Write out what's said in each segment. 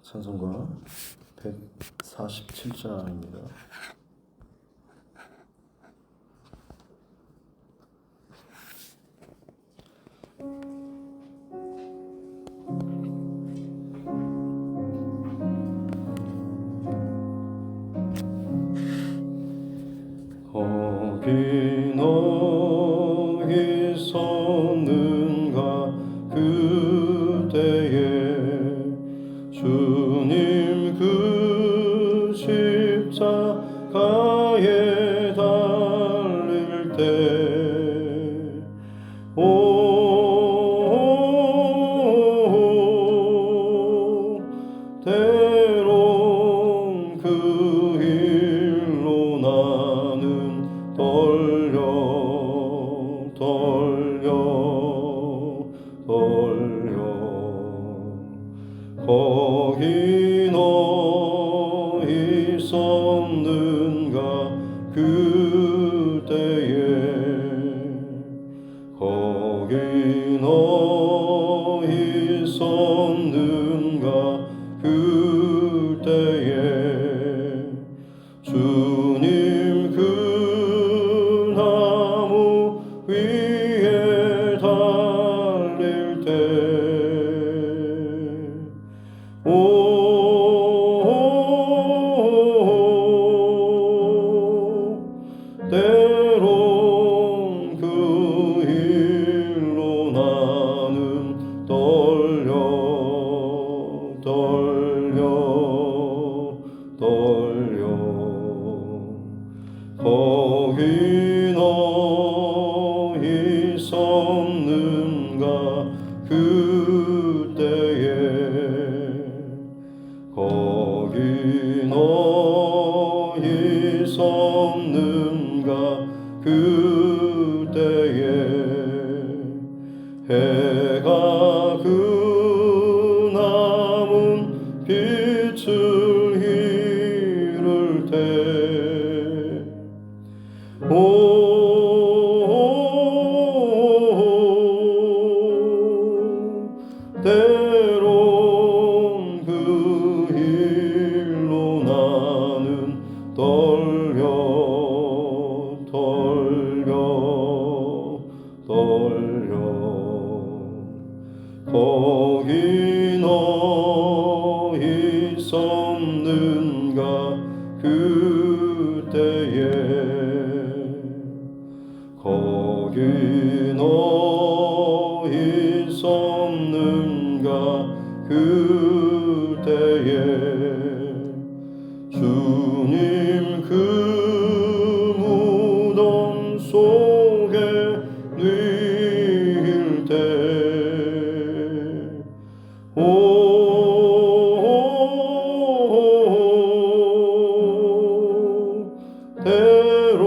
찬송가 147장입니다. 거기 너희 섰는가 그때에 주님 그 십자가에 달릴 때 때론 그 일로 나는 떨려 거기 너희 섰는가 그때에 거기 너희 섰는가 그때에 주님 그 나무 위에 달릴 때 때론 그 일로 나는 떨려 거기 너희 섰는가 그때에 거기 너희 섰는가 그때에 해가 그 남은 빛을 잃을 때 때론 그 일로 나는 떨려 거기 너희 섰는가 그때에 거기 너희 섰는가 그때에 주님 그 무덤 속에 누일 때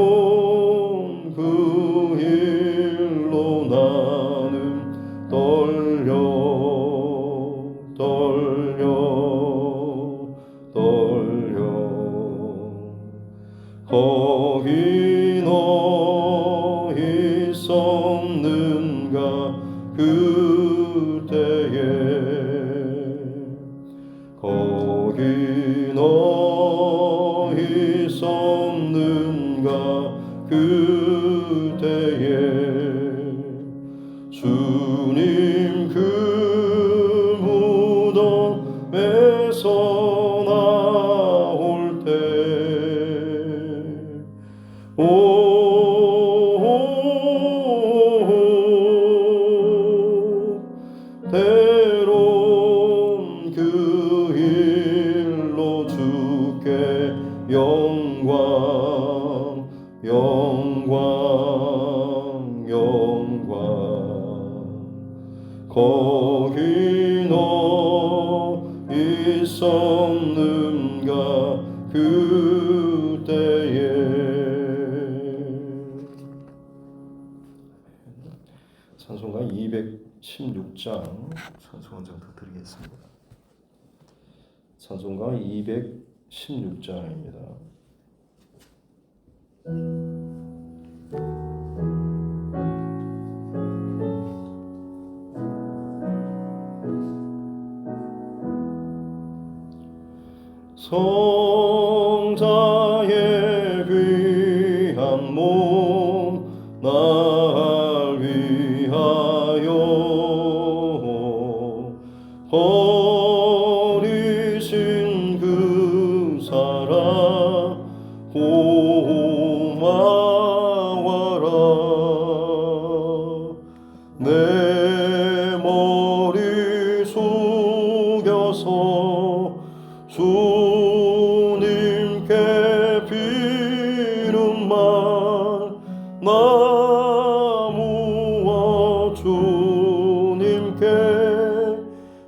때론 그 일로 나는 떨려 거기 너희 섰는가 그때에 거기 너희 섰는가 그때에 주님 그 무덤에서 나올 때 때론 그 일로 주께 영광 거기 너희 섰는가 그때에 찬송가 216장 찬송 한 장 더 드리겠습니다. 찬송가 216장입니다. 성자의 귀한 몸 날 위하여 버리신 그 사랑 고마워라. 내 머리 숙여서 주님께 비는 말 나무와 주님께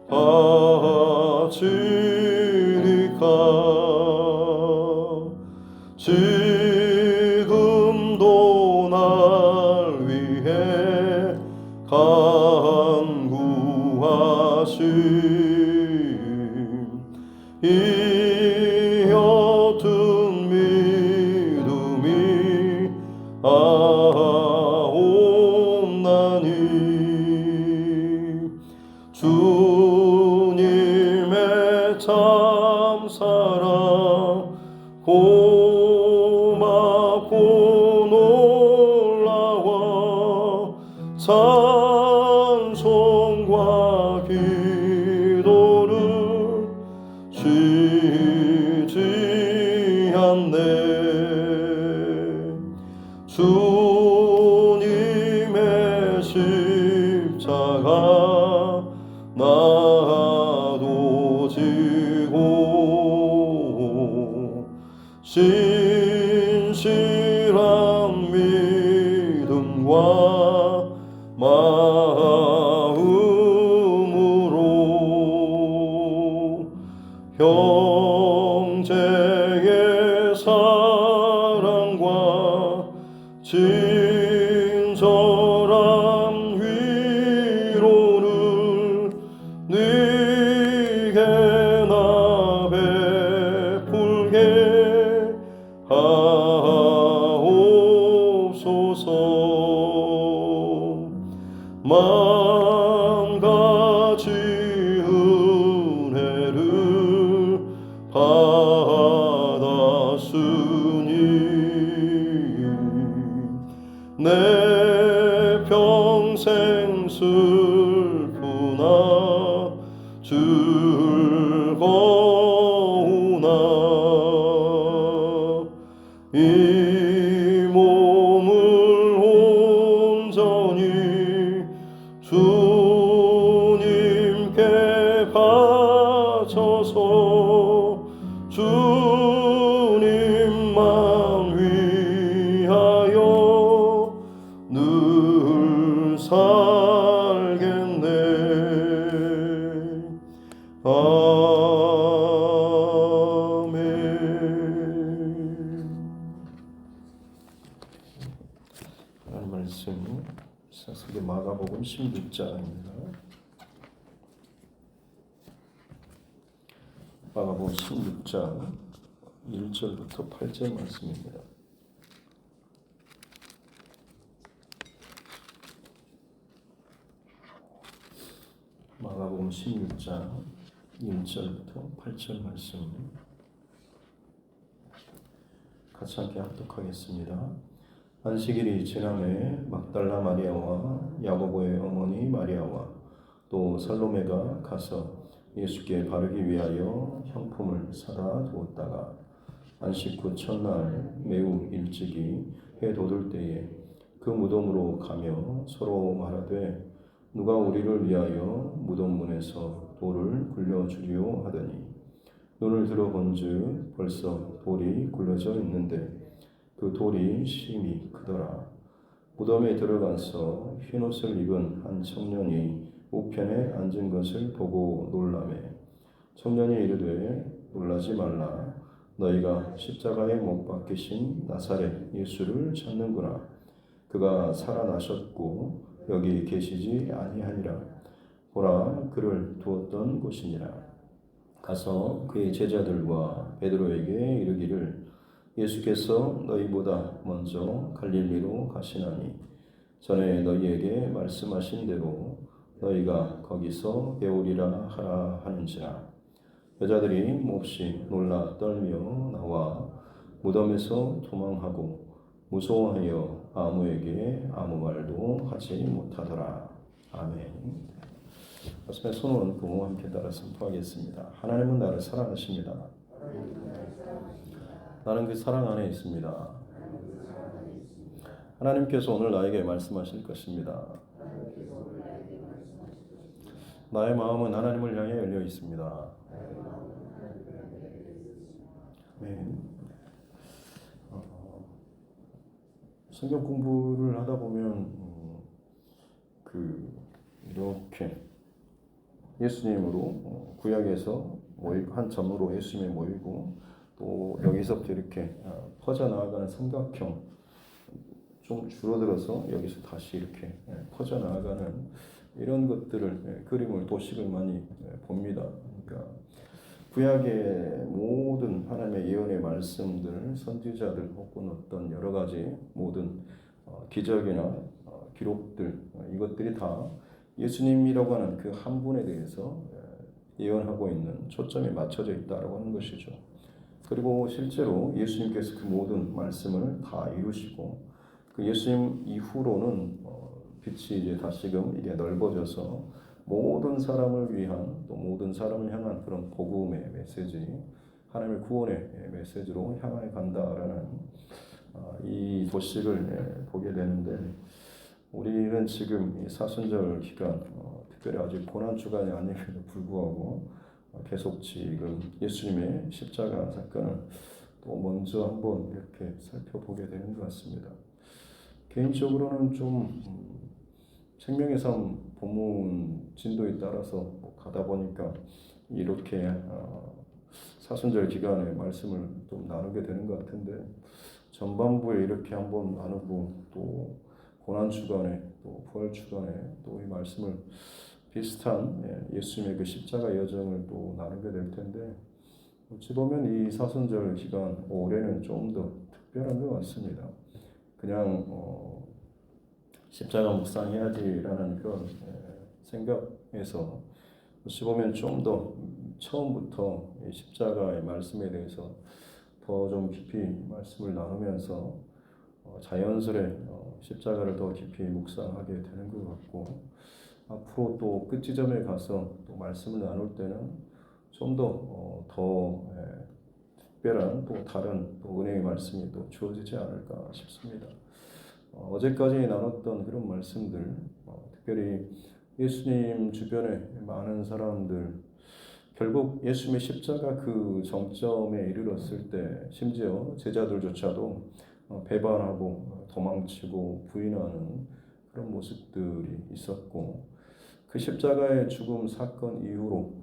바치리까. 지금도 날 위해 간구하심 이 옅은 믿음이 아옵나니. 주님의 참사랑 고맙고 놀라워 찬송과 기도를 쉬지 않네. 주님의 십자가 나도 지고 신실한 믿음과 마음으로 형제의 사랑과 친절한 위로를 네게 나 베풀게 하옵소서. 만 가지 은혜를 받았으니 내 평생 슬프나 즐거우나 이 몸을 온전히 주님께 바쳐서 주님만 위하여 늘 살겠네. 아멘. 하나님 말씀 사세기 마가복음 16장입니다. 마가복음 16장 1절부터 8절 말씀입니다. 마가복음 16장 1절부터 8절 말씀 같이 함께 합독하겠습니다. 안식일이 지남에 막달라 마리아와 야고보의 어머니 마리아와 또 살로메가 가서 예수께 바르기 위하여 향품을 사다 두었다가 안식 후 첫날 매우 일찍이 해 돋을 때에 그 무덤으로 가며 서로 말하되 누가 우리를 위하여 무덤 문에서 돌을 굴려주리오 하더니 눈을 들어본즉 벌써 돌이 굴려져 있는데 그 돌이 심히 크더라. 무덤에 들어가서 흰옷을 입은 한 청년이 우편에 앉은 것을 보고 놀라매 청년이 이르되 놀라지 말라. 너희가 십자가에 못 박히신 나사렛 예수를 찾는구나. 그가 살아나셨고 여기 계시지 아니하니라. 보라, 그를 두었던 곳이니라. 가서 그의 제자들과 베드로에게 이르기를 예수께서 너희보다 먼저 갈릴리로 가시나니 전에 너희에게 말씀하신 대로 너희가 거기서 배우리라 하라 하는지라. 여자들이 몹시 놀라 떨며 나와 무덤에서 도망하고 무서워하여 아무에게 아무 말도 하지 못하더라. 아멘. 가슴에 손을 얹고 함께 따라 선포하겠습니다. 하나님은 나를 사랑하십니다. 나는 그 사랑 안에 있습니다. 하나님께서 오늘 나에게 말씀하실 것입니다. 나의 마음은 하나님을 향해 열려 있습니다. 아멘. 성경 공부를 하다 보면 이렇게 예수님으로 구약에서 한 점으로 예수님이 모이고 또 여기서부터 이렇게 퍼져나가는 삼각형 좀 줄어들어서 여기서 다시 이렇게 퍼져나가는 이런 것들을 그림을 도식을 많이 봅니다. 그러니까 구약의 모든 하나님의 예언의 말씀들, 선지자들 혹은 어떤 여러 가지 모든 기적이나 기록들 이것들이 다 예수님이라고 하는 그 한 분에 대해서 예언하고 있는 초점이 맞춰져 있다라고 하는 것이죠. 그리고 실제로 예수님께서 그 모든 말씀을 다 이루시고 그 예수님 이후로는 빛이 이제 다시금 이게 넓어져서 모든 사람을 위한 또 모든 사람을 향한 그런 복음의 메시지, 하나님의 구원의 메시지로 향해 간다라는 이 도식을 보게 되는데 우리는 지금 이 사순절 기간 특별히 아직 고난 주간이 아님에도 불구하고 계속 지금 예수님의 십자가 사건을 또 먼저 한번 이렇게 살펴보게 되는 것 같습니다. 개인적으로는 좀 생명의 삶 본문 진도에 따라서 가다 보니까 이렇게 사순절 기간에 말씀을 좀 나누게 되는 것 같은데 전반부에 이렇게 한번 나누고 또 고난 주간에 또 부활 주간에 또 이 말씀을 비슷한 예수님의 그 십자가 여정을 또 나누게 될 텐데 어찌 보면 이 사순절 기간 올해는 좀 더 특별한 것 같습니다. 그냥 십자가 묵상해야지라는 그런 생각에서 어찌 보면 좀 더 처음부터 십자가의 말씀에 대해서 더 좀 깊이 말씀을 나누면서 자연스레 십자가를 더 깊이 묵상하게 되는 것 같고 앞으로 또 끝 지점에 가서 또 말씀을 나눌 때는 좀 더 특별한 또 다른 또 은혜의 말씀이 또 주어지지 않을까 싶습니다. 어제까지 나눴던 그런 말씀들, 특별히 예수님 주변에 많은 사람들, 결국 예수님의 십자가 그 정점에 이르렀을 때 심지어 제자들조차도 배반하고 도망치고 부인하는 그런 모습들이 있었고 그 십자가의 죽음 사건 이후로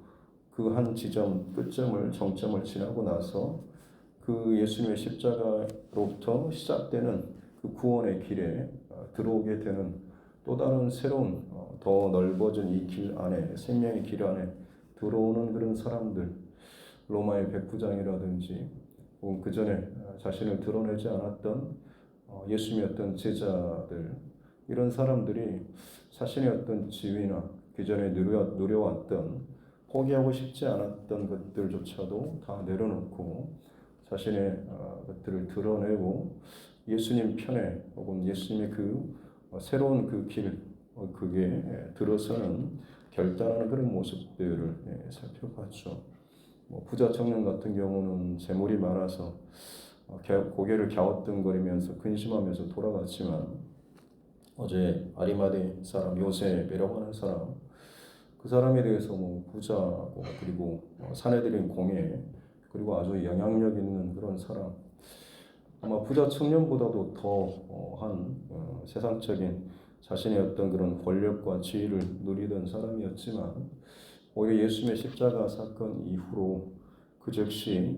그 한 지점 끝점을 정점을 지나고 나서 그 예수님의 십자가로부터 시작되는 그 구원의 길에 들어오게 되는 또 다른 새로운 더 넓어진 이 길 안에 생명의 길 안에 들어오는 그런 사람들 로마의 백부장이라든지 혹은 그 전에 자신을 드러내지 않았던 예수님의 어떤 제자들 이런 사람들이 자신의 어떤 지위나 그전에 누려왔던 포기하고 싶지 않았던 것들조차도 다 내려놓고 자신의 것들을 드러내고 예수님 편에 혹은 예수님의 그 새로운 그 길 그게 들어서는 결단하는 그런 모습들을 살펴봤죠. 부자 청년 같은 경우는 재물이 많아서 고개를 갸우뚱거리면서 근심하면서 돌아갔지만 어제 아리마대 사람 요셉이라고 하는 사람 그 사람에 대해서 부자고 그리고 사내들인 공예 그리고 아주 영향력 있는 그런 사람 아마 부자 청년보다도 더한 세상적인 자신의 어떤 그런 권력과 지위를 누리던 사람이었지만 오히려 예수님의 십자가 사건 이후로 그 즉시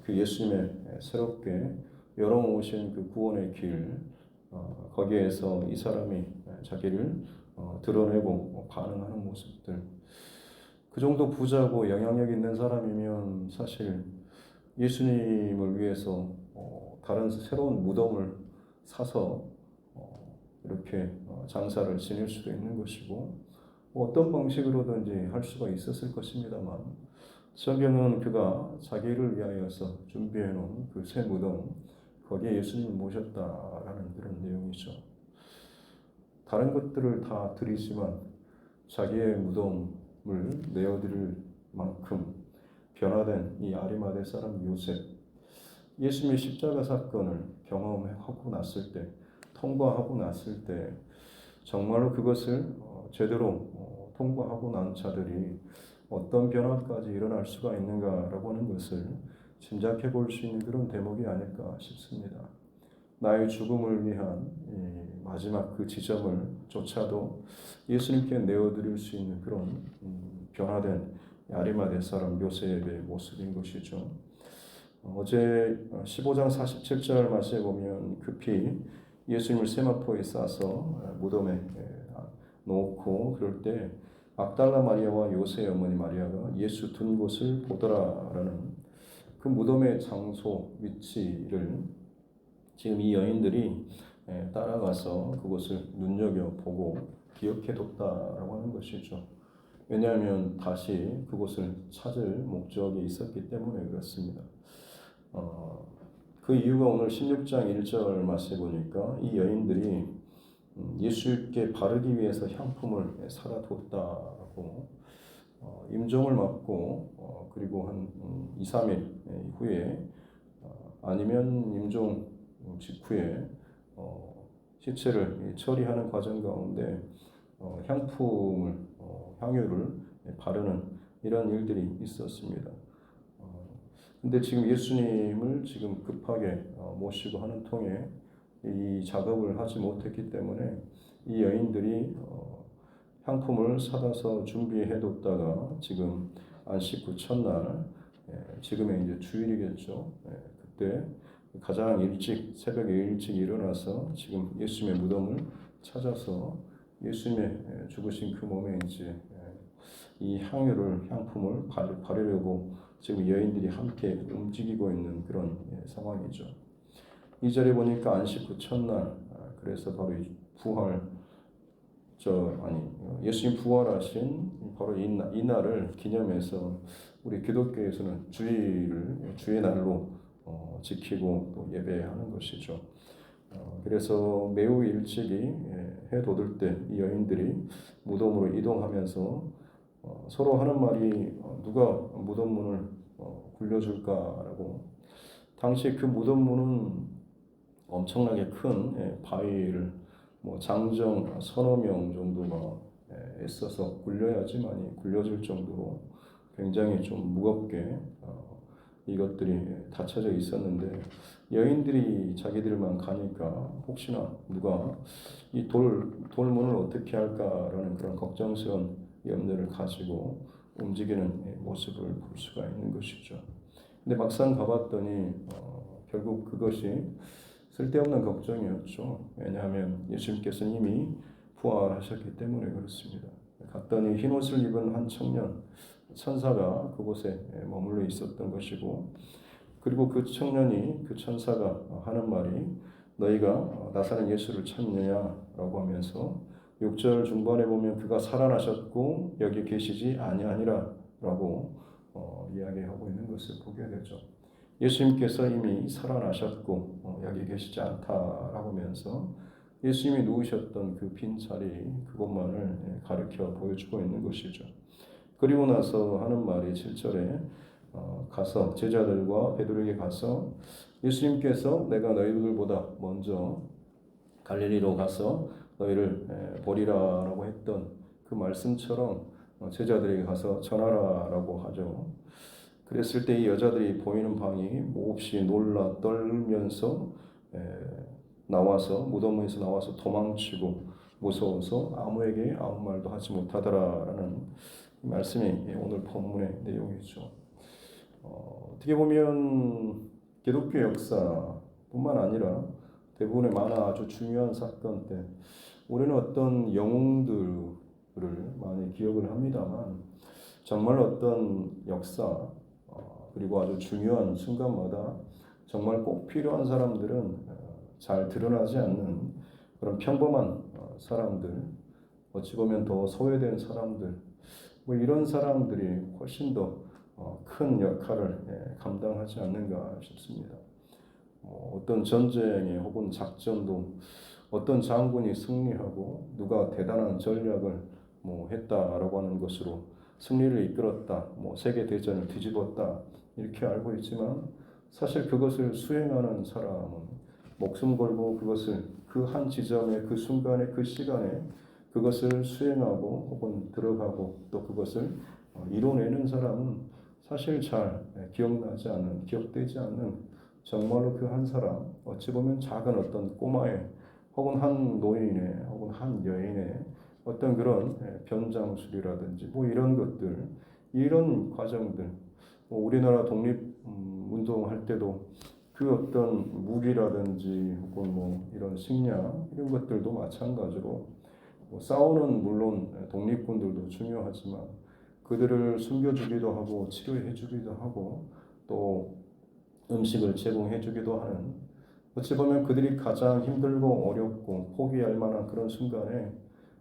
그 예수님의 새롭게 열어놓으신 그 구원의 길 거기에서 이 사람이 자기를 드러내고 반응하는 모습들 그 정도 부자고 영향력 있는 사람이면 사실 예수님을 위해서 다른 새로운 무덤을 사서 이렇게 장사를 지낼 수도 있는 것이고 어떤 방식으로든지 할 수가 있었을 것입니다만 성경은 그가 자기를 위하여서 준비해 놓은 그 새 무덤, 거기에 예수님을 모셨다라는 그런 내용이죠. 다른 것들을 다 드리지만 자기의 무덤을 내어드릴 만큼 변화된 이 아리마대 사람 요셉, 예수님의 십자가 사건을 경험하고 났을 때, 통과하고 났을 때 정말로 그것을 제대로 통과하고 난 자들이 어떤 변화까지 일어날 수가 있는가라고 하는 것을 짐작해 볼 수 있는 그런 대목이 아닐까 싶습니다. 나의 죽음을 위한 마지막 그 지점을 조차도 예수님께 내어드릴 수 있는 그런 변화된 아리마대 사람 요셉의 모습인 것이죠. 어제 15장 47절 말씀에 보면 급히 예수님을 세마포에 싸서 무덤에 놓고 그럴 때 막달라 마리아와 요새의 어머니 마리아가 예수 둔 곳을 보더라라는 그 무덤의 장소 위치를 지금 이 여인들이 따라가서 그곳을 눈여겨보고 기억해뒀다라고 하는 것이죠. 왜냐하면 다시 그곳을 찾을 목적이 있었기 때문에 그렇습니다. 그 이유가 오늘 16장 1절 말씀에 보니까 이 여인들이 예수께 바르기 위해서 향품을 사다 뒀다고 임종을 맞고 그리고 한 2, 3일 후에 아니면 임종 직후에 시체를 처리하는 과정 가운데 향품을 향유를 바르는 이런 일들이 있었습니다. 근데 지금 예수님을 지금 급하게 모시고 하는 통에 이 작업을 하지 못했기 때문에 이 여인들이 향품을 사다서 준비해뒀다가 지금 안식 후 첫날, 지금의 이제 주일이겠죠. 그때 가장 일찍 새벽에 일찍 일어나서 지금 예수님의 무덤을 찾아서 예수님의 죽으신 그 몸에 이제 이 향품을 바르려고 지금 여인들이 함께 움직이고 있는 그런 상황이죠. 이 절에 보니까 안식 후 첫날, 그래서 바로 이 예수님 부활하신 바로 이 날을 기념해서 우리 기독교에서는 주의 날로 지키고 또 예배하는 것이죠. 그래서 매우 일찍이 해 돋을 때 이 여인들이 무덤으로 이동하면서 서로 하는 말이 누가 무덤 문을 굴려줄까라고. 당시 그 무덤 문은 엄청나게 큰 바위를 장정 서너 명 정도가 애써서 굴려야지만이 굴려질 정도로 굉장히 좀 무겁게 이것들이 닫혀져 있었는데 여인들이 자기들만 가니까 혹시나 누가 이 돌문을 어떻게 할까라는 그런 걱정스러운 염려를 가지고 움직이는 모습을 볼 수가 있는 것이죠. 근데 막상 가봤더니 결국 그것이 쓸데없는 걱정이었죠. 왜냐하면 예수님께서는 이미 부활하셨기 때문에 그렇습니다. 갔더니 흰 옷을 입은 한 청년, 천사가 그곳에 머물러 있었던 것이고, 그리고 그 청년이 그 천사가 하는 말이 너희가 나사렛 예수를 찾느냐라고 하면서 6절 중반에 보면 그가 살아나셨고 여기 계시지 아니하니라라고 이야기하고 있는 것을 보게 되죠. 예수님께서 이미 살아나셨고 여기 계시지 않다라고 하면서 예수님이 누우셨던 그 빈자리 그것만을 가르쳐 보여주고 있는 것이죠. 그리고 나서 하는 말이 7절에 가서 제자들과 베드로에게 가서 예수님께서 내가 너희들보다 먼저 갈릴리로 가서 너희를 보리라라고 했던 그 말씀처럼 제자들에게 가서 전하라라고 하죠. 그랬을 때 이 여자들이 보이는 방이 몹시 놀라 떨면서 나와서 무덤에서 나와서 도망치고 무서워서 아무에게 아무 말도 하지 못하더라라는 말씀이 오늘 본문의 내용이죠. 어떻게 보면 기독교 역사뿐만 아니라 대부분의 많은 아주 중요한 사건 때 우리는 어떤 영웅들을 많이 기억을 합니다만 정말 어떤 역사 그리고 아주 중요한 순간마다 정말 꼭 필요한 사람들은 잘 드러나지 않는 그런 평범한 사람들, 어찌 보면 더 소외된 사람들, 이런 사람들이 훨씬 더 큰 역할을 감당하지 않는가 싶습니다. 어떤 전쟁에 혹은 작전도 어떤 장군이 승리하고 누가 대단한 전략을 했다라고 하는 것으로 승리를 이끌었다, 세계 대전을 뒤집었다 이렇게 알고 있지만 사실 그것을 수행하는 사람은 목숨 걸고 그것을 그 한 지점에 그 순간에 그 시간에 그것을 수행하고 혹은 들어가고 또 그것을 이뤄내는 사람은 사실 잘 기억나지 않는, 기억되지 않는 정말로 그 한 사람, 어찌 보면 작은 어떤 꼬마의 혹은 한 노인의 혹은 한 여인의 어떤 그런 변장술이라든지 이런 것들, 이런 과정들, 우리나라 독립 운동할 때도 그 어떤 무기라든지 혹은 이런 식량 이런 것들도 마찬가지로 싸우는 물론 독립군들도 중요하지만 그들을 숨겨주기도 하고 치료해주기도 하고 또 음식을 제공해주기도 하는 어찌 보면 그들이 가장 힘들고 어렵고 포기할 만한 그런 순간에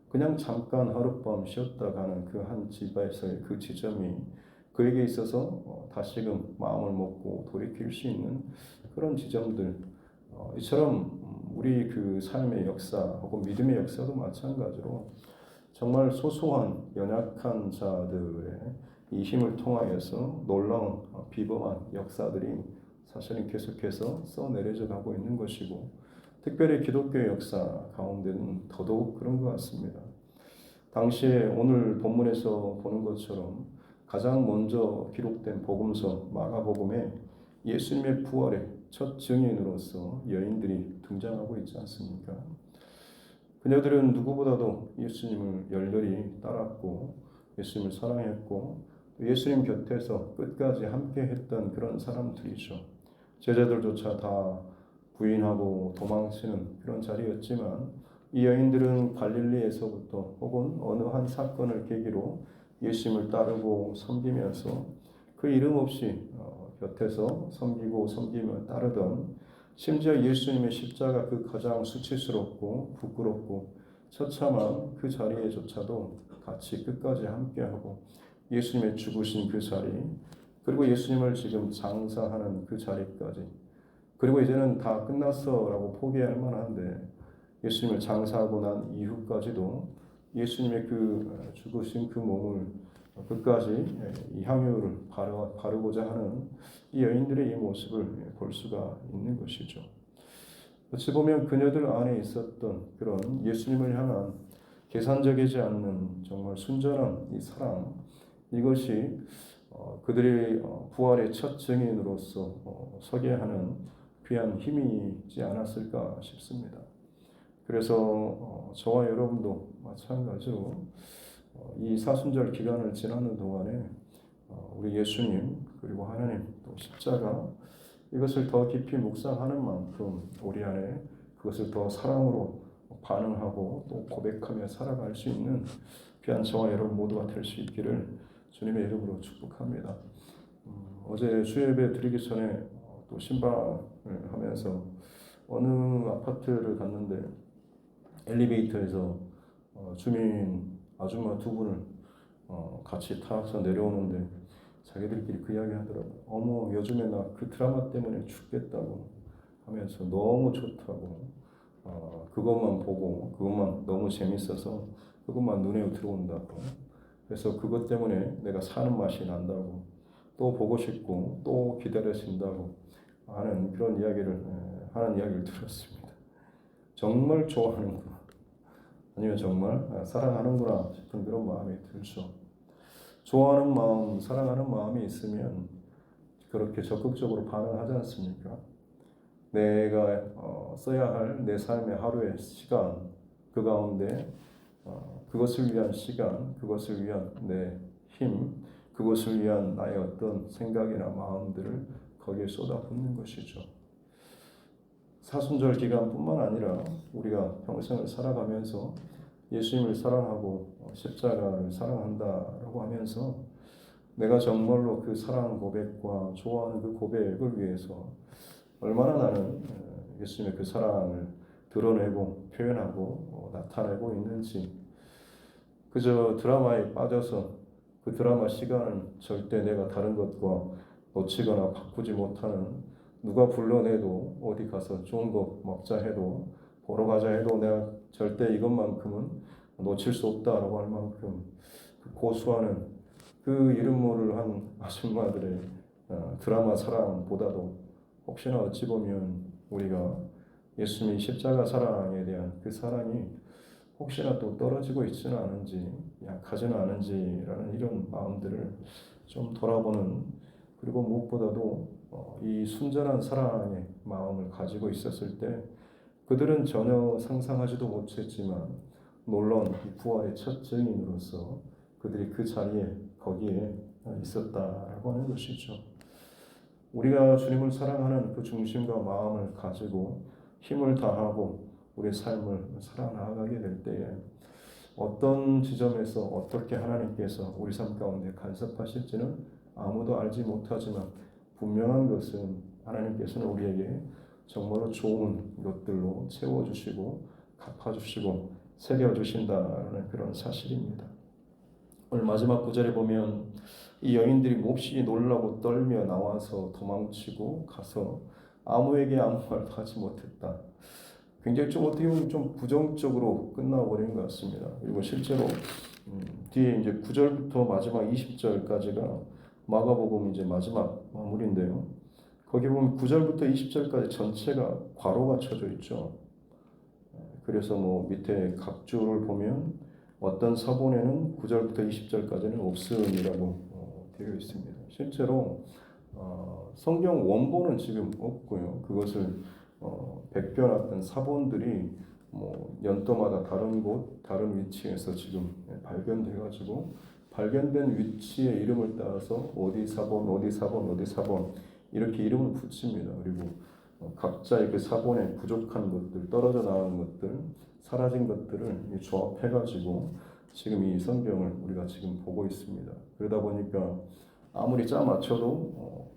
그냥 잠깐 하룻밤 쉬었다 가는 그 한 집에서의 그 지점이 그에게 있어서 다시금 마음을 먹고 돌이킬 수 있는 그런 지점들 이처럼 우리 그 삶의 역사 혹은 믿음의 역사도 마찬가지로 정말 소소한 연약한 자들의 이 힘을 통하여서 놀라운 비범한 역사들이 사실은 계속해서 써내려져 가고 있는 것이고 특별히 기독교의 역사 가운데는 더더욱 그런 것 같습니다. 당시에 오늘 본문에서 보는 것처럼 가장 먼저 기록된 복음서 마가복음에 예수님의 부활의 첫 증인으로서 여인들이 등장하고 있지 않습니까? 그녀들은 누구보다도 예수님을 열렬히 따랐고 예수님을 사랑했고 예수님 곁에서 끝까지 함께했던 그런 사람들이죠. 제자들조차 다 부인하고 도망치는 그런 자리였지만 이 여인들은 갈릴리에서부터 혹은 어느 한 사건을 계기로 예수님을 따르고 섬기면서 그 이름 없이 곁에서 섬기며 따르던 심지어 예수님의 십자가 그 가장 수치스럽고 부끄럽고 처참한 그 자리에조차도 같이 끝까지 함께하고 예수님의 죽으신 그 자리 그리고 예수님을 지금 장사하는 그 자리까지 그리고 이제는 다 끝났어라고 포기할 만한데 예수님을 장사하고 난 이후까지도 예수님의 그 죽으신 그 몸을 끝까지 이 향유를 바르고자 하는 이 여인들의 이 모습을 볼 수가 있는 것이죠. 어찌 보면 그녀들 안에 있었던 그런 예수님을 향한 계산적이지 않는 정말 순전한 이 사랑 이것이 그들의 부활의 첫 증인으로서 서게 하는 귀한 힘이지 않았을까 싶습니다. 그래서 저와 여러분도 마찬가지로 이 사순절 기간을 지나는 동안에 우리 예수님 그리고 하나님 또 십자가 이것을 더 깊이 묵상하는 만큼 우리 안에 그것을 더 사랑으로 반응하고 또 고백하며 살아갈 수 있는 귀한 저와 여러분 모두가 될 수 있기를 주님의 이름으로 축복합니다. 어제 수요예배 드리기 전에 또 신방을 하면서 어느 아파트를 갔는데 엘리베이터에서 주민 아줌마 두 분을 같이 타서 내려오는데 자기들끼리 그 이야기 하더라고요. 어머 요즘에 나 그 드라마 때문에 죽겠다고 하면서 너무 좋다고 그것만 보고 그것만 너무 재밌어서 그것만 눈에 들어온다고 그래서 그것 때문에 내가 사는 맛이 난다고 또 보고 싶고 또 기다려진다고 하는 그런 이야기를 하는 이야기를 들었습니다. 정말 좋아하는구나 아니면 정말 사랑하는구나 싶은 그런 마음이 들죠. 좋아하는 마음, 사랑하는 마음이 있으면 그렇게 적극적으로 반응하지 않습니까? 내가 써야 할 내 삶의 하루의 시간 그 가운데 그것을 위한 시간, 그것을 위한 내 힘, 그것을 위한 나의 어떤 생각이나 마음들을 거기에 쏟아붓는 것이죠. 사순절 기간뿐만 아니라 우리가 평생을 살아가면서 예수님을 사랑하고 십자가를 사랑한다라고 하면서 내가 정말로 그 사랑 고백과 좋아하는 그 고백을 위해서 얼마나 나는 예수님의 그 사랑을 드러내고 표현하고 나타내고 있는지 그저 드라마에 빠져서 그 드라마 시간은 절대 내가 다른 것과 놓치거나 바꾸지 못하는, 누가 불러내도 어디 가서 좋은 거 먹자 해도 보러 가자 해도 내가 절대 이것만큼은 놓칠 수 없다라고 할 만큼 그 고수하는 그 이름 모를 한 아줌마들의 드라마 사랑보다도 혹시나 어찌 보면 우리가 예수님의 십자가 사랑에 대한 그 사랑이 혹시나 또 떨어지고 있지는 않은지, 약하지는 않은지라는 이런 마음들을 좀 돌아보는, 그리고 무엇보다도 이 순전한 사랑의 마음을 가지고 있었을 때 그들은 전혀 상상하지도 못했지만 놀라운 부활의 첫 증인으로서 그들이 그 자리에 거기에 있었다라고 하는 것이죠. 우리가 주님을 사랑하는 그 중심과 마음을 가지고 힘을 다하고 우리의 삶을 살아나가게 될 때에 어떤 지점에서 어떻게 하나님께서 우리 삶 가운데 간섭하실지는 아무도 알지 못하지만 분명한 것은 하나님께서는 우리에게 정말로 좋은 것들로 채워주시고 갚아주시고 새겨주신다는 그런 사실입니다. 오늘 마지막 구절에 보면 이 여인들이 몹시 놀라고 떨며 나와서 도망치고 가서 아무에게 아무 말도 하지 못했다. 굉장히 좀 어떻게 보면 좀 부정적으로 끝나버린 것 같습니다. 그리고 실제로 뒤에 이제 9절부터 마지막 20절까지가 마가복음 이제 마지막 마무리인데요. 거기 보면 9절부터 20절까지 전체가 괄호가 쳐져 있죠. 그래서 뭐 밑에 각 줄을 보면 어떤 서본에는 9절부터 20절까지는 없음이라고 되어 있습니다. 실제로 성경 원본은 지금 없고요. 그것을 백변했던 사본들이 뭐 연도마다 다른 곳, 다른 위치에서 지금 발견돼가지고 발견된 위치의 이름을 따라서 어디 사본, 어디 사본, 어디 사본 이렇게 이름을 붙입니다. 그리고 각자의 그 사본에 부족한 것들, 떨어져 나온 것들, 사라진 것들을 조합해가지고 지금 이 성경을 우리가 지금 보고 있습니다. 그러다 보니까 아무리 짜 맞춰도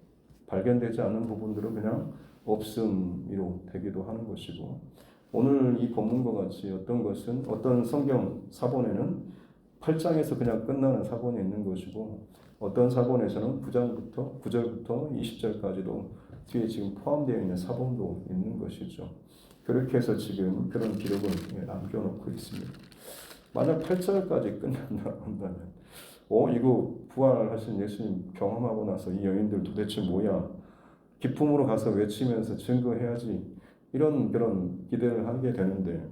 발견되지 않는 부분들은 그냥 없음이로 되기도 하는 것이고, 오늘 이 본문과 같이 어떤 것은 어떤 성경 사본에는 8장에서 그냥 끝나는 사본이 있는 것이고 어떤 사본에서는 9절부터 20절까지도 뒤에 지금 포함되어 있는 사본도 있는 것이죠. 그렇게 해서 지금 그런 기록을 남겨놓고 있습니다. 만약 8절까지 끝난다 한다면 이거 부활하신 예수님 경험하고 나서 이 여인들 도대체 뭐야? 기쁨으로 가서 외치면서 증거해야지. 이런 그런 기대를 하게 되는데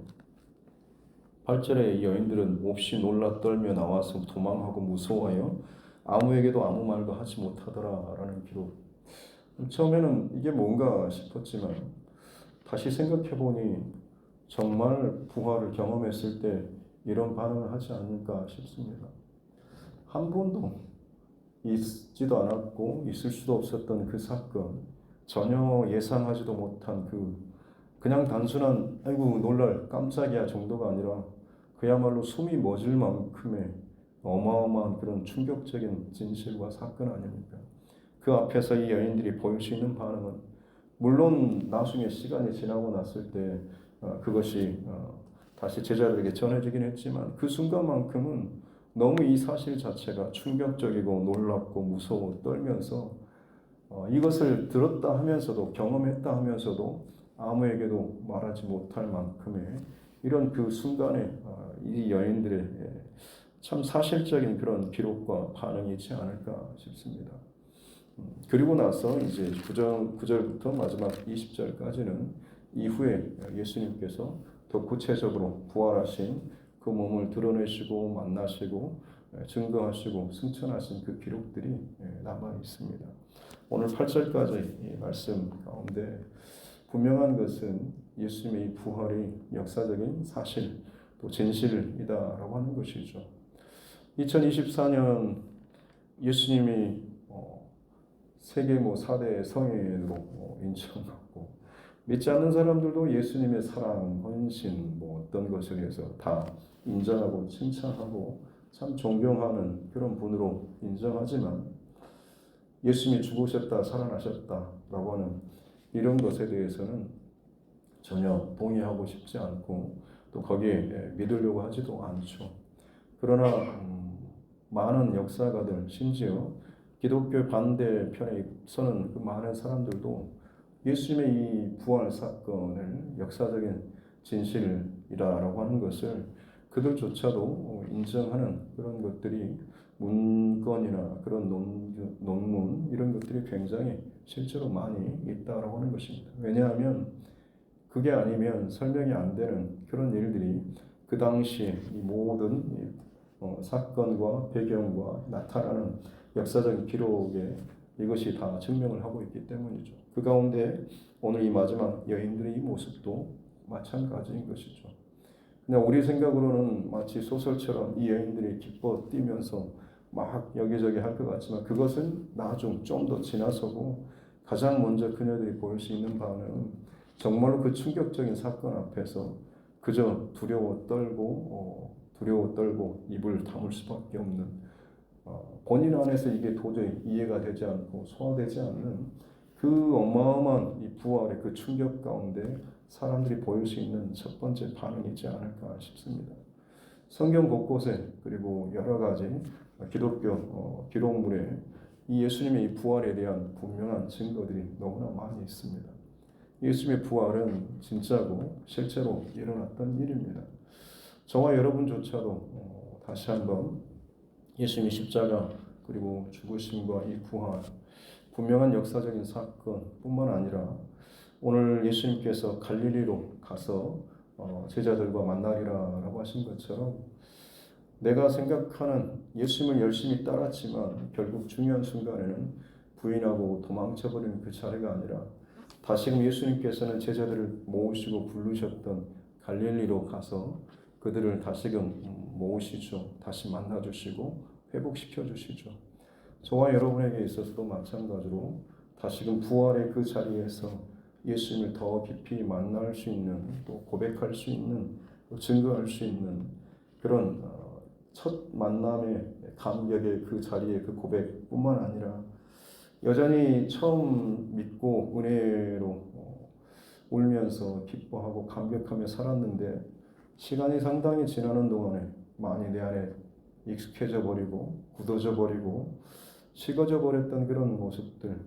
8절에 이 여인들은 몹시 놀라 떨며 나와서 도망하고 무서워하여 아무에게도 아무 말도 하지 못하더라라는 기록. 처음에는 이게 뭔가 싶었지만 다시 생각해보니 정말 부활을 경험했을 때 이런 반응을 하지 않을까 싶습니다. 한 번도 있지도 않았고 있을 수도 없었던 그 사건, 전혀 예상하지도 못한 그냥 단순한 아이고 놀랄 깜짝이야 정도가 아니라 그야말로 숨이 멎을 만큼의 어마어마한 그런 충격적인 진실과 사건 아닙니까? 그 앞에서 이 여인들이 보일 수 있는 반응은 물론 나중에 시간이 지나고 났을 때 그것이 다시 제자들에게 전해지긴 했지만 그 순간만큼은 너무 이 사실 자체가 충격적이고 놀랍고 무서워 떨면서 이것을 들었다 하면서도 경험했다 하면서도 아무에게도 말하지 못할 만큼의 이런 그 순간에 이 여인들의 참 사실적인 그런 기록과 반응이 있지 않을까 싶습니다. 그리고 나서 이제 9절부터 마지막 20절까지는 이후에 예수님께서 더 구체적으로 부활하신 그 몸을 드러내시고 만나시고 증거하시고 승천하신 그 기록들이 남아 있습니다. 오늘 8절까지 말씀 가운데 분명한 것은 예수님의 부활이 역사적인 사실 또 진실이다라고 하는 것이죠. 2024년 예수님이 세계 4대 성인으로 인정받고 믿지 않는 사람들도 예수님의 사랑, 헌신 어떤 것에 대해서 다 인정하고 칭찬하고 참 존경하는 그런 분으로 인정하지만 예수님이 죽으셨다 살아나셨다라고 하는 이런 것에 대해서는 전혀 동의하고 싶지 않고 또 거기에 믿으려고 하지도 않죠. 그러나 많은 역사가들, 심지어 기독교 반대편에 서는 그 많은 사람들도 예수님의 이 부활 사건을 역사적인 진실이라고 하는 것을 그들조차도 인정하는 그런 것들이 문건이나 그런 논문 이런 것들이 굉장히 실제로 많이 있다라고 하는 것입니다. 왜냐하면 그게 아니면 설명이 안 되는 그런 일들이 그 당시에 이 모든 사건과 배경과 나타나는 역사적인 기록에 이것이 다 증명을 하고 있기 때문이죠. 그 가운데 오늘 이 마지막 여인들의 이 모습도 마찬가지인 것이죠. 그냥 우리 생각으로는 마치 소설처럼 이 여인들이 기뻐 뛰면서 막 여기저기 할 것 같지만 그것은 나중 좀 더 지나서고 가장 먼저 그녀들이 보일 수 있는 바는 정말로 그 충격적인 사건 앞에서 그저 두려워 떨고 입을 다물 수밖에 없는 본인 안에서 이게 도저히 이해가 되지 않고 소화되지 않는 그 어마어마한 이 부활의 그 충격 가운데 사람들이 보일 수 있는 첫 번째 반응이지 않을까 싶습니다. 성경 곳곳에 그리고 여러 가지 기독교 기록물에 이 예수님의 이 부활에 대한 분명한 증거들이 너무나 많이 있습니다. 예수님의 부활은 진짜고 실제로 일어났던 일입니다. 저와 여러분조차도 다시 한번 예수님의 십자가 그리고 죽으심과 이 부활 분명한 역사적인 사건뿐만 아니라 오늘 예수님께서 갈릴리로 가서 제자들과 만나리라라고 하신 것처럼 내가 생각하는 예수님을 열심히 따랐지만 결국 중요한 순간에는 부인하고 도망쳐버리는 그 자리가 아니라 다시금 예수님께서는 제자들을 모으시고 부르셨던 갈릴리로 가서 그들을 다시금 모으시죠. 다시 만나주시고 회복시켜주시죠. 저와 여러분에게 있어서도 마찬가지로 다시금 부활의 그 자리에서 예수님을 더 깊이 만날 수 있는 또 고백할 수 있는 또 증거할 수 있는 그런 첫 만남의 감격의 그 자리의 그 고백뿐만 아니라 여전히 처음 믿고 은혜로 울면서 기뻐하고 감격하며 살았는데 시간이 상당히 지나는 동안에 많이 내 안에 익숙해져 버리고 굳어져 버리고 식어져 버렸던 그런 모습들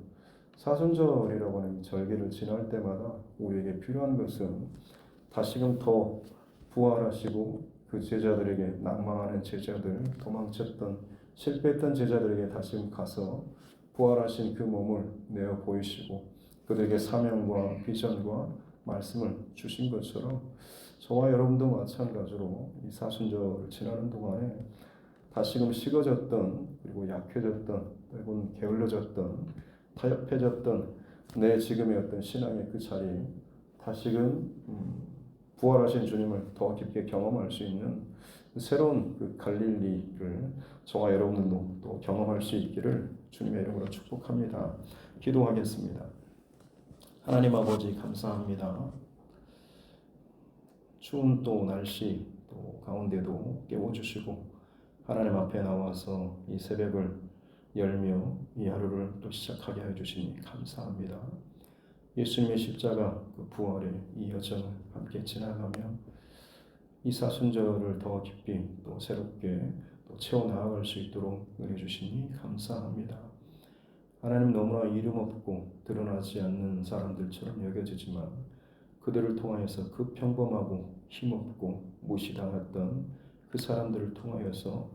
사순절이라고 하는 절기를 지날 때마다 우리에게 필요한 것은 다시금 더 부활하시고 그 제자들에게 낭망하는 제자들 도망쳤던 실패했던 제자들에게 다시금 가서 부활하신 그 몸을 내어 보이시고 그들에게 사명과 비전과 말씀을 주신 것처럼 저와 여러분도 마찬가지로 이 사순절을 지나는 동안에 다시금 식어졌던 그리고 약해졌던 혹은 게을러졌던 타협해졌던 내 지금의 어떤 신앙의 그 자리에 다시금 부활하신 주님을 더 깊게 경험할 수 있는 새로운 그 갈릴리를 저와 여러분들도 또 경험할 수 있기를 주님의 이름으로 축복합니다. 기도하겠습니다. 하나님 아버지 감사합니다. 추운 또 날씨 또 가운데도 깨워주시고 하나님 앞에 나와서 이 새벽을 열며 이 하루를 또 시작하게 해주시니 감사합니다. 예수님의 십자가 그 부활의 이 여정을 함께 지나가며 이 사순절을 더 깊이 또 새롭게 또 채워나갈 수 있도록 은혜 주시니 감사합니다. 하나님 너무나 이름 없고 드러나지 않는 사람들처럼 여겨지지만 그들을 통하여서 그 평범하고 힘없고 무시당했던 그 사람들을 통하여서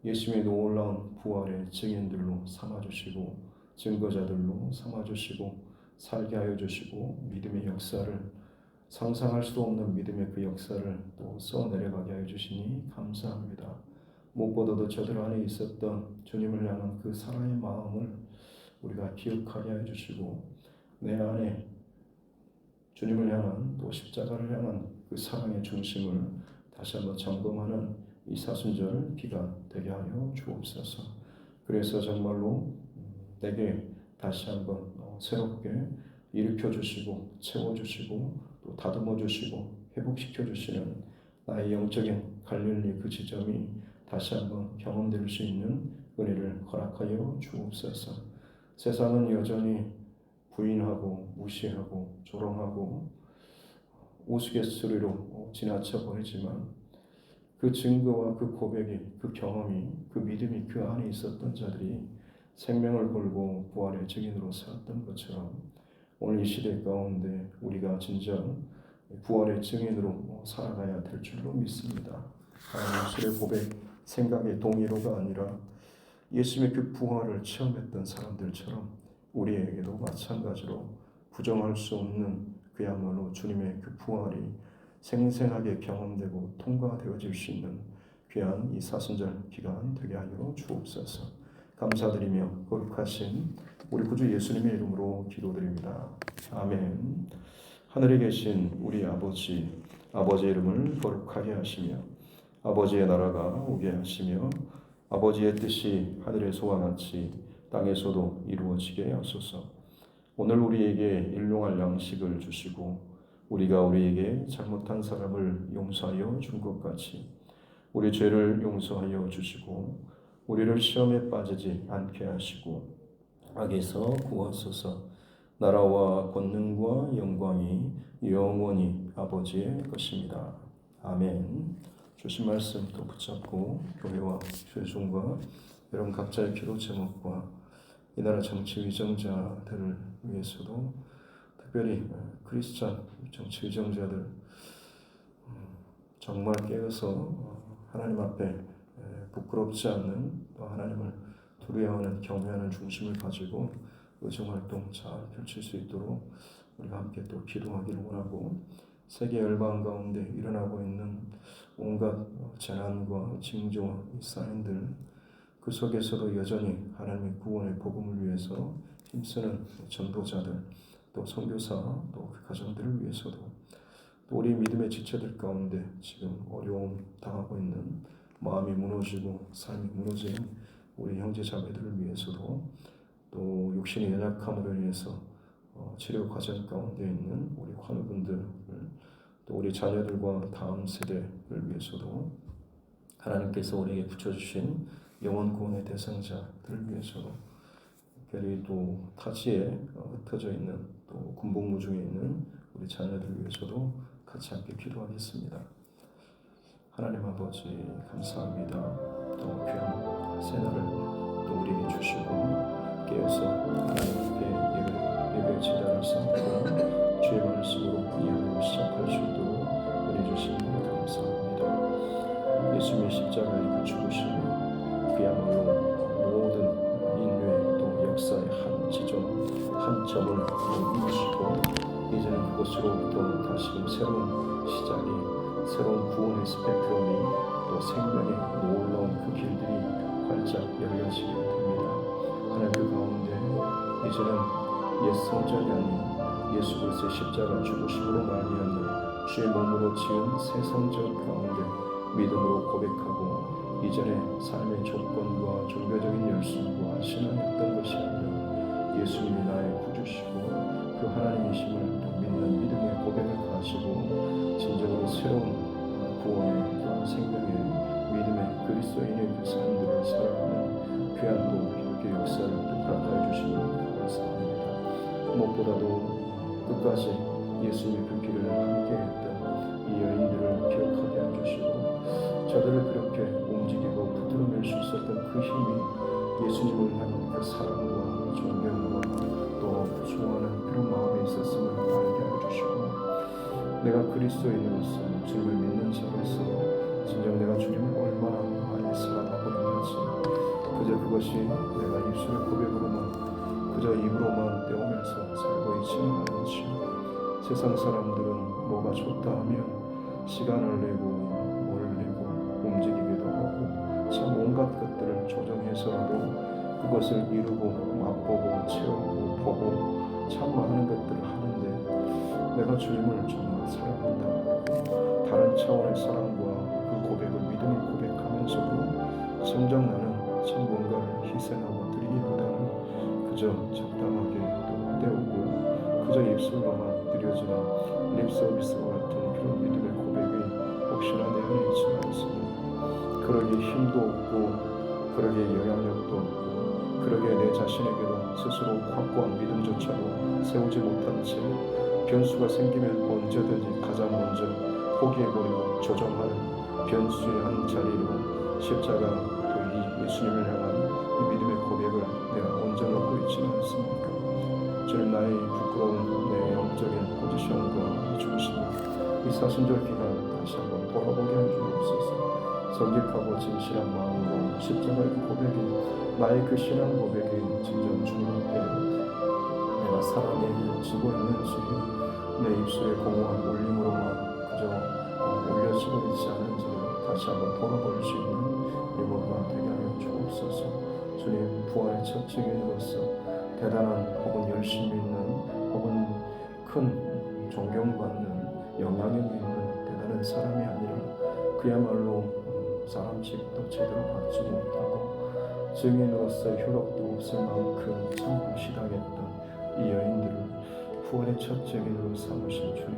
예수님의 놀라운 부활의 증인들로 삼아주시고 증거자들로 삼아주시고 살게 하여 주시고 믿음의 역사를 상상할 수 없는 믿음의 그 역사를 또 써내려가게 하여 주시니 감사합니다. 무엇보다도 저들 안에 있었던 주님을 향한 그 사랑의 마음을 우리가 기억하게 하여 주시고 내 안에 주님을 향한 또 십자가를 향한 그 사랑의 중심을 다시 한번 점검하는 이 사순절 기간 되게 하여 주옵소서. 그래서 정말로 내게 다시 한번 새롭게 일으켜 주시고 채워 주시고 또 다듬어 주시고 회복시켜 주시는 나의 영적인 갈릴리 그 지점이 다시 한번 경험될 수 있는 은혜를 허락하여 주옵소서. 세상은 여전히 부인하고 무시하고 조롱하고 우스갯소리로 지나쳐 버리지만 그 증거와 그 고백이, 그 경험이, 그 믿음이 그 안에 있었던 자들이 생명을 걸고 부활의 증인으로 살았던 것처럼 오늘 이 시대 가운데 우리가 진정 부활의 증인으로 살아가야 될 줄로 믿습니다. 예수의 고백, 생각의 동의로가 아니라 예수님의 그 부활을 체험했던 사람들처럼 우리에게도 마찬가지로 부정할 수 없는 그야말로 주님의 그 부활이 생생하게 경험되고 통과되어질 수 있는 귀한 이 사순절 기간 되게 하여 주옵소서. 감사드리며 거룩하신 우리 구주 예수님의 이름으로 기도드립니다. 아멘. 하늘에 계신 우리 아버지, 아버지의 이름을 거룩하게 하시며 아버지의 나라가 오게 하시며 아버지의 뜻이 하늘에서와 같이 땅에서도 이루어지게 하소서. 오늘 우리에게 일용할 양식을 주시고 우리가 우리에게 잘못한 사람을 용서하여 준 것 같이 우리 죄를 용서하여 주시고 우리를 시험에 빠지지 않게 하시고 악에서 구하소서. 나라와 권능과 영광이 영원히 아버지의 것입니다. 아멘. 주신 말씀 또 붙잡고 교회와 죄송과 여러분 각자의 기도 제목과 이 나라 정치 위정자들을 위해서도 특별히 크리스찬 정치 위정자들 정말 깨어서 하나님 앞에 부끄럽지 않는 또 하나님을 두려워하는 경외하는 중심을 가지고 의정활동 잘 펼칠 수 있도록 우리가 함께 또 기도하기를 원하고 세계 열방 가운데 일어나고 있는 온갖 재난과 징조와 사인들 그 속에서도 여전히 하나님의 구원의 복음을 위해서 힘쓰는 전도자들 또 선교사 또 그 가정들을 위해서도 또 우리 믿음의 지체들 가운데 지금 어려움 당하고 있는 마음이 무너지고 삶이 무너진 우리 형제 자매들을 위해서도 또 육신의 연약함으로 인해서 치료 과정 가운데 있는 우리 환우분들을 또 우리 자녀들과 다음 세대를 위해서도 하나님께서 우리에게 붙여주신 영원 구원의 대상자들을 위해서도 특별히 또 타지에 흩어져 있는 또 군복무 중에 있는 우리 자녀들을 위해서도 같이 함께 기도하겠습니다. 하나님 아버지 감사합니다. 또 귀한 새날을 또 우리에게 주시고 깨어서 하나님 앞에 예배 제단을 삼고 주의 말씀으로 이 하루를 시작할 수 있도록 은혜 주시니 감사합니다. 예수님의 십자가의 그 죽으심이 그야말로 모든 인류의 또 역사의 한 지점 한 점을 이루시고 이제는 그것으로부터 다시금 새로운 시작이 새로운 구원의 스펙트럼이 또 생명의 놀라운 그 길들이 활짝 열려지게 됩니다. 하나님 그 가운데 이제는 옛 성전이 아닌 예수 그리스도의 십자가 죽으심으로 말미암는 주의 몸으로 지은 새 성전 가운데 믿음으로 고백하고 이전의 삶의 조건과 종교적인 열심과 신앙이었던 것이 아니라 예수님이 나의 구주시고 그 하나님이심을 또 믿는 믿음의 고백을 가지고 진정으로 새로운 구원의 생명의 믿음의 그리스도인의 그 삶들을 살아가는 귀한 또 기독교 역사를 또 허락하여 주시니 감사합니다. 무엇보다도 끝까지 예수님의 그 길을 함께했던 이 여인들을 기억하게 해주시고 저들을 그렇게 움직이고 붙들어낼 수 있었던 그 힘이 예수님을 향한 그 사랑과 존경과 또 좋아하는 그런 마음에 있었음을 알게 해주시고 내가 그리스도인으로서 주님을 믿는 자로서 진정 내가 주님을 얼마나 많이 사랑하고 있는지 그저 그것이 내가 입술의 고백으로만 그저 입으로만 떼우면서 살고 있지는 않은지 세상 사람들은 뭐가 좋다 하면 시간을 내고 뭐를 내고 움직이기도 하고 참 온갖 것들을 조정해서라도 그것을 이루고 맛보고 채우고 보고 참 많은 것들을 하는데 내가 주님을 정말 사랑한다 다른 차원의 사랑과 그 고백을 믿음을 고백하면서도 정작 나는 참 뭔가를 희생하고 드리기보다는 그저 적당하게 또 때우고 그저 입술로만 드려지는 립서비스와 같은 그런 믿음의 고백이 혹시나 내 안에 있지 않습니다. 그러기에 힘도 없고 그러기에 영향력도 없고 그러기에 내 자신에게도 스스로 확고한 믿음조차도 세우지 못한 채 변수가 생기면 언제든지 가장 먼저 포기해버리고 조정하는 변수의 한 자리로 십자가 또 이 예수님을 향한 이 믿음의 고백을 내가 얹어놓고 있지는 않습니까? 주님, 나의 부끄러운 내 영적인 포지션과 중심, 이 사순절 기간 다시 한번 돌아보게 해 주옵소서. 정직하고 진실한 마음으로 십자가의 고백이, 나의 그 신앙 고백이 진정 주님 앞에 내가 살아내지고 있는지, 내 입술의 공허한 울림으로만 그저 올려지고 있지 않은지를 다시 한번 돌아볼 수 있는 우리 모두가 되게 하여 주옵소서. 주님, 부활의 첫 증인으로서 대단한 혹은 열심히 있는 혹은 큰 존경받는 영향력 있는 대단한 사람이 아니라 그야말로 사람 취급도 제대로 받지 못하고 증인으로서의 효력도 없을 만큼 참 무시당했던 이 여인들을 부활의 첫 증인으로 삼으신 주님,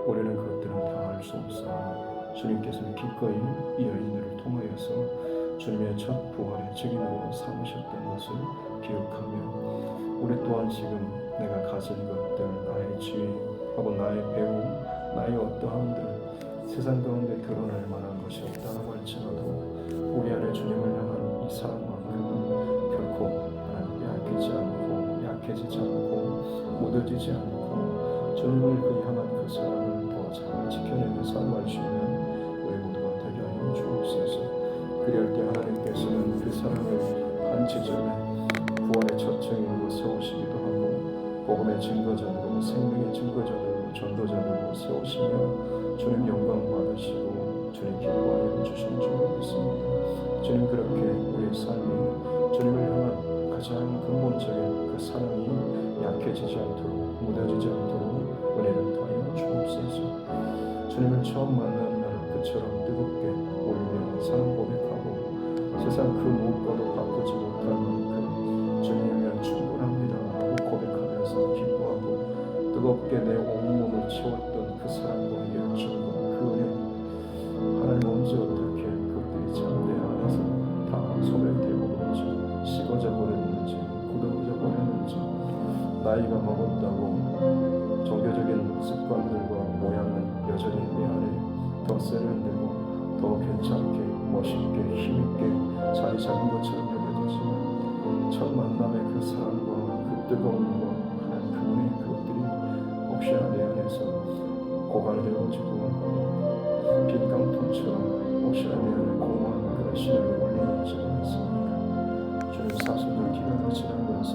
우리는 그것들은 다 알 수 없사오나 주님께서는 기꺼이 이 여인들을 통하여서 주님의 첫 부활의 증인으로 삼으셨던 것을 기억하며, 우리 또한 지금 내가 가진 것들, 나의 지위 하고 나의 배움, 나의 어떠함들 세상 가운데 드러날 만한 것이 없다고 할지라도 우리 안에 주님을 향한 이 사랑만큼은 결코 하나님께 얇지 않고 약해지지 않고 무뎌지지 않고 주님을 그 향한 그 사랑을 더 잘 지켜내며 살아갈 수 있는 우리 모두가 되게 하여 주옵소서. 그럴 때 하나님께서는 그 사랑을 한 지점에 부활의 첫 증인으로 세우시기도 하고 복음의 증거자들로, 생명의 증거자들로, 전도자들로 세우시며 주님 영광 받으시고 주님 기뻐하여 주신 줄 믿습니다. 주님, 그렇게 우리의 삶이 주님을 향한 가장 근본적인 그 사랑이 약해지지 않도록 무뎌지지 않도록 은혜를 더하여 주옵소서. 주님을 처음 만난 날 그처럼 뜨겁게 울며 사랑 고백하고 세상 그 무엇과도 바꾸지 못할 만큼 주님이면 충분합니다 하고 고백하면서 기뻐하고 뜨겁게 내 온몸을 채웠던 그 사랑과 열정과 그 은혜, 하나님 언제 어떻게 그것들이 참 내 안에서 다 소멸되고 버렸지, 식어져 버렸는지 굳어져 버렸는지, 나이가 먹었다고 종교적인 습관들과 모양은 여전히 내 안에 더 세련되고 더 괜찮게 멋있게 힘있게 자리 잡은 것처럼 여겨지지만 첫 만남의 그 사랑과 그 뜨거움과 하나님 그 은혜, 그것들이 혹시나 내 안에서 고갈되어지고 빈 깡통처럼 혹시나 내 안에 공허한 그런 신앙이 올리는지 않습니까? 주님, 사순절 기간을 지나면서